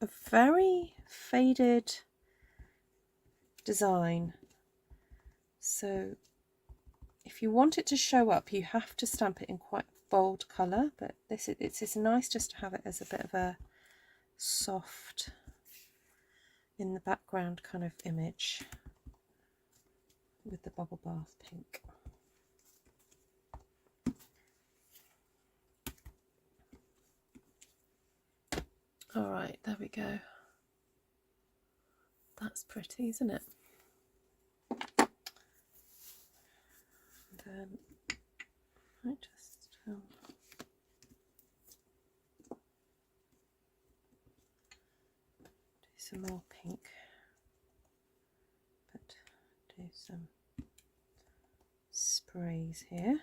a very faded design. So if you want it to show up, you have to stamp it in quite a bold colour, but it's nice just to have it as a bit of a soft in the background kind of image with the bubble bath pink. All right, there we go. That's pretty, isn't it? And then I just do some more pink, but do some sprays here.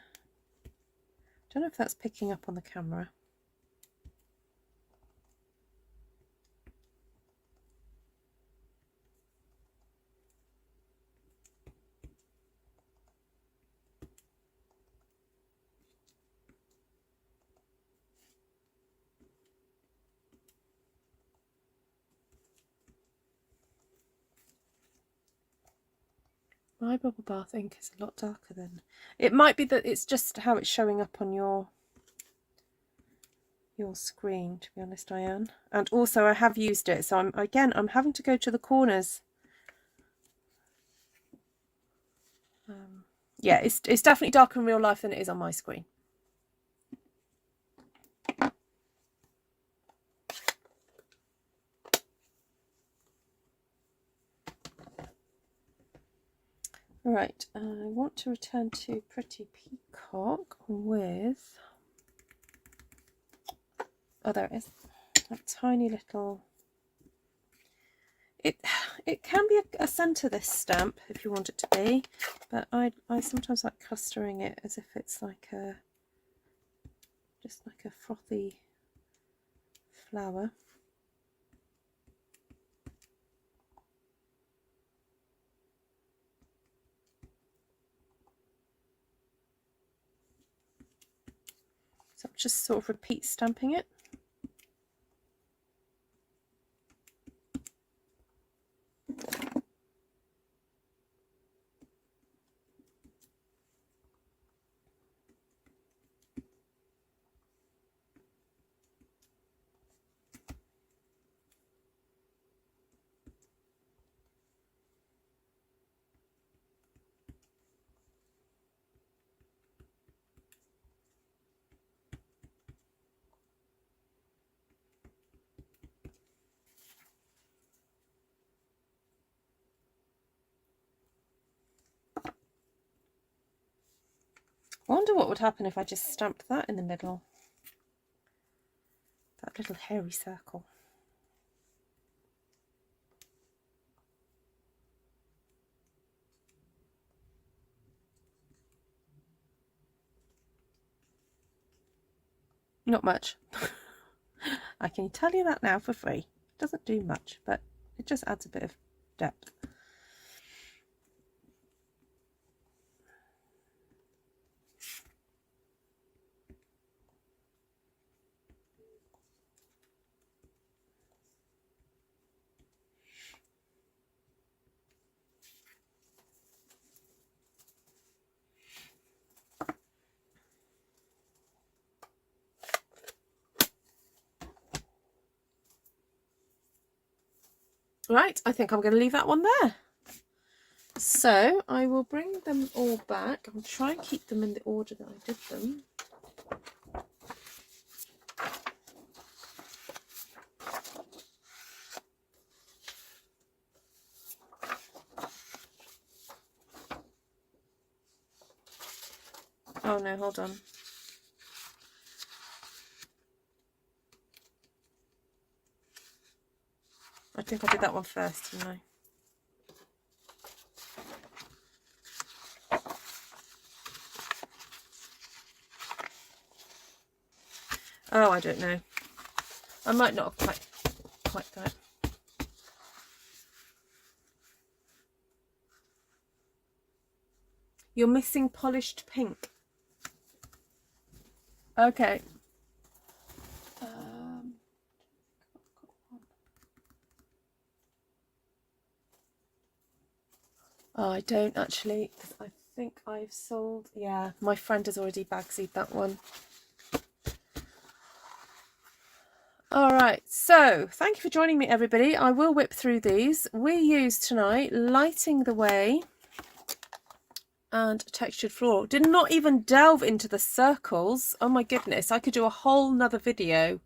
Don't know if that's picking up on the camera. My bubble bath ink is a lot darker than it might be, that it's just how it's showing up on your screen, to be honest, Diane. And also I have used it, so I'm having to go to the corners. Yeah, it's definitely darker in real life than it is on my screen. Right, I want to return to Pretty Peacock with, oh there it is, a tiny little, it can be a centre, this stamp, if you want it to be, but I sometimes like clustering it as if it's like a, just like a frothy flower. So I'm just sort of repeat stamping it. I wonder what would happen if I just stamped that in the middle. That little hairy circle. Not much. I can tell you that now for free. It doesn't do much, but it just adds a bit of depth. Right, I think I'm going to leave that one there. So I will bring them all back. I'll try and keep them in the order that I did them. Oh no, hold on. I think I did that one first, didn't I? Oh, I don't know. I might not have quite done it. You're missing polished pink. Okay. Oh, I don't actually. I think I've sold. Yeah, my friend has already bagsied that one. All right, so thank you for joining me, everybody. I will whip through these. We used tonight Lighting the Way and Textured Floral. Did not even delve into the circles. Oh my goodness, I could do a whole nother video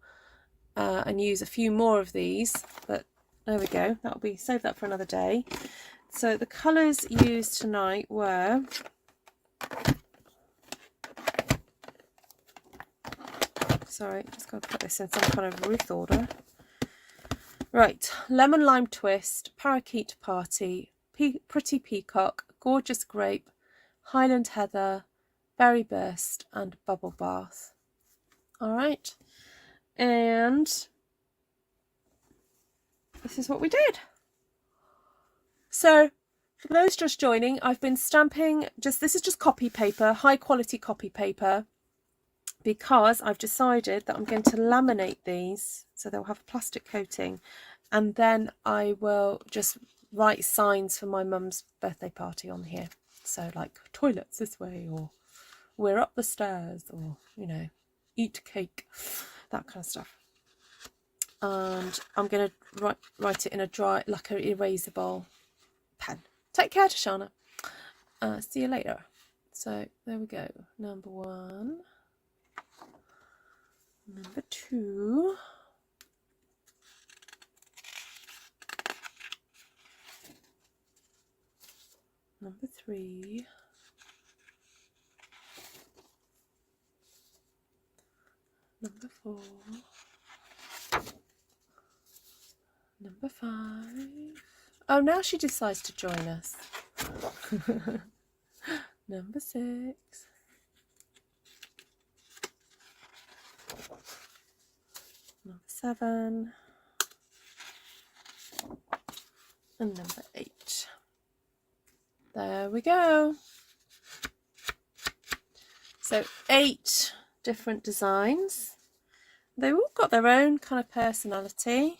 and use a few more of these, but there we go. That'll be, save that for another day. So the colours used tonight were sorry, just got to put this in some kind of Ruth order. Right, Lemon Lime Twist, Parakeet Party, Pretty Peacock, Gorgeous Grape, Highland Heather, Berry Burst, and Bubble Bath. All right, and this is what we did. So for those just joining, I've been stamping, this is just copy paper, high quality copy paper, because I've decided that I'm going to laminate these so they'll have a plastic coating, and then I will just write signs for my mum's birthday party on here. So like toilets this way, or we're up the stairs, or you know, eat cake, that kind of stuff. And I'm going to write it in a dry, like an erasable pen. Take care, Tashana. See you later. So there we go. Number 1. Number 2. number 3, number 4, number 5. Oh, now she decides to join us. Number 6, number 7, and number 8. There we go. So 8 different designs. They've all got their own kind of personality.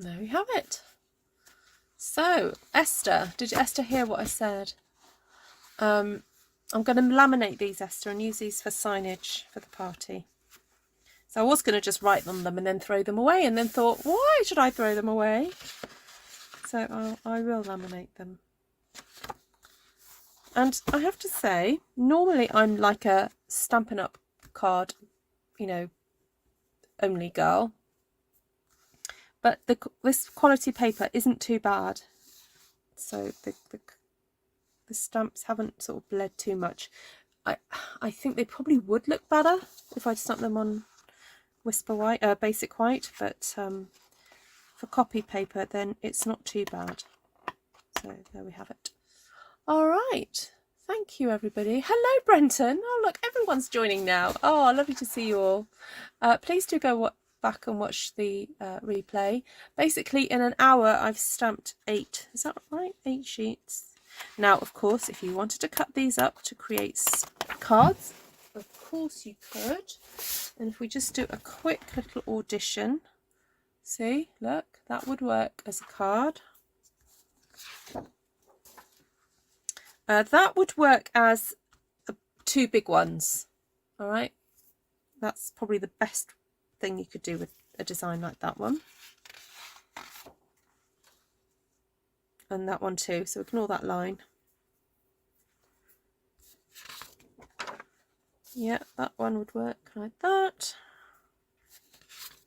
There we have it. So Esther, did Esther hear what I said? I'm going to laminate these, Esther, and use these for signage for the party. So I was going to just write on them and then throw them away, and then thought, why should I throw them away? So I will laminate them. And I have to say, normally I'm like a Stampin' Up card, you know, only girl. But this quality paper isn't too bad. So the stamps haven't sort of bled too much. I think they probably would look better if I'd stamped them on Whisper White, Basic White, but for copy paper then it's not too bad. So there we have it. All right, thank you everybody. Hello Brenton. Oh look, everyone's joining now. Oh, lovely to see you all. Please do go back and watch the replay. Basically in an hour I've stamped 8, is that right? 8 sheets. Now of course if you wanted to cut these up to create cards, of course you could. And if we just do a quick little audition, see, look, that would work as a card. That would work as 2 big ones. All right, that's probably the best thing you could do with a design like that one, and that one too, so ignore that line. Yeah, that one would work like that.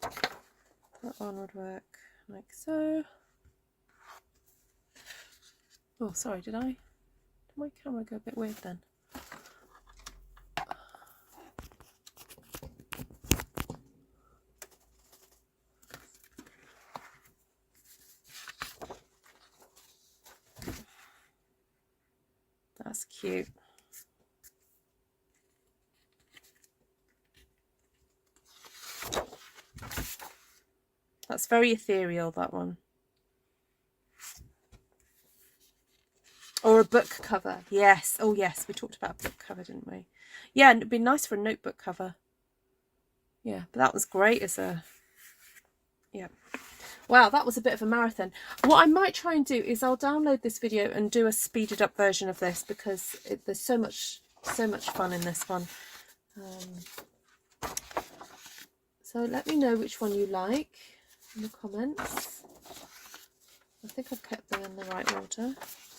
That one would work like so. Oh, sorry, did my camera go a bit weird then? That's cute. That's very ethereal, that one. Or a book cover. Yes. Oh yes, we talked about a book cover, didn't we? Yeah, and it'd be nice for a notebook cover. Yeah, but that was great as a... Yeah. Wow, that was a bit of a marathon. What I might try and do is I'll download this video and do a speeded up version of this, because there's so much fun in this one. So let me know which one you like in the comments. I think I've kept them in the right order.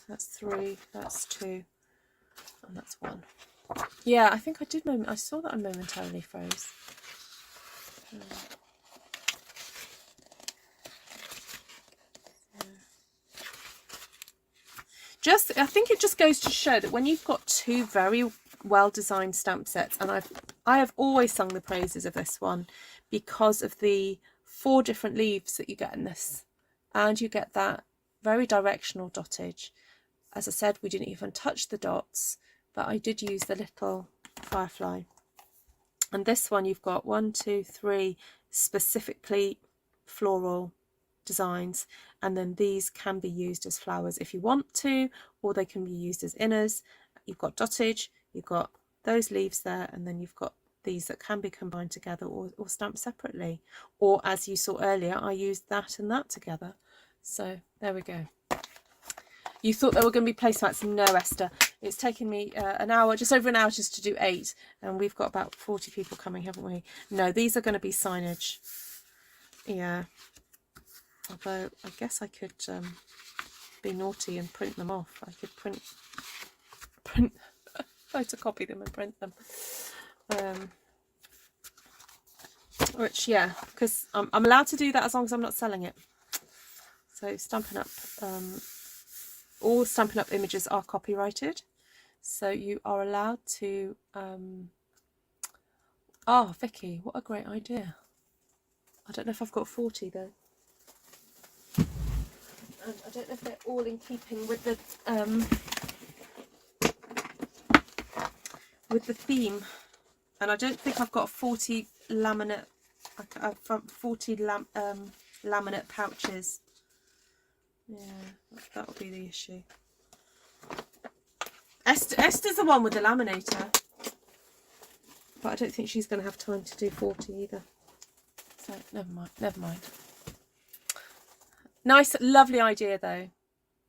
That's 3, that's 2, and that's 1. Yeah, I think I did. I saw that I momentarily froze. I think it just goes to show that when you've got 2 very well designed stamp sets, and I have always sung the praises of this one because of the 4 different leaves that you get in this, and you get that very directional dottage. As I said, we didn't even touch the dots, but I did use the little firefly. And this one you've got 1, 2, 3 specifically floral designs, and then these can be used as flowers if you want to, or they can be used as inners. You've got dottage, you've got those leaves there, and then you've got these that can be combined together or stamped separately, or as you saw earlier I used that and that together. So there we go. You thought there were going to be placemats? No, Esther. It's taken me an hour, just over an hour, just to do 8, and we've got about 40 people coming, haven't we? No, these are going to be signage. Yeah. Although I guess I could be naughty and print them off. I could print photocopy them and print them. Which, yeah, because I'm allowed to do that as long as I'm not selling it. So Stampin' Up, all Stampin' Up images are copyrighted. So you are allowed to... Oh, Vicky, what a great idea. I don't know if I've got 40 though. And I don't know if they're all in keeping with the theme. And I don't think I've got 40 laminate, 40 laminate pouches. Yeah, that'll be the issue. Esther's the one with the laminator, but I don't think she's going to have time to do 40 either. So never mind. Nice, lovely idea though.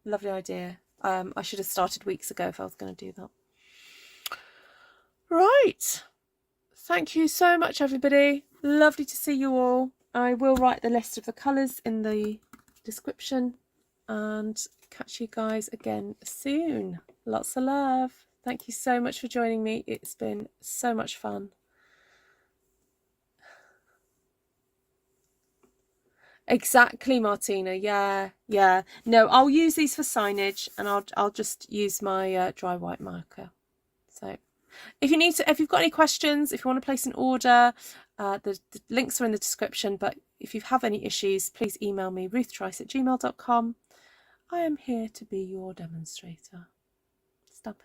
Lovely idea. I should have started weeks ago if I was going to do that. Right. Thank you so much, everybody. Lovely to see you all. I will write the list of the colours in the description and catch you guys again soon. Lots of love. Thank you so much for joining me. It's been so much fun. Exactly, Martina. Yeah. No, I'll use these for signage, and I'll just use my dry white marker. So if you've got any questions, if you want to place an order, the links are in the description. But if you have any issues, please email me, ruthtrice@gmail.com. I am here to be your demonstrator. Stampin' Up.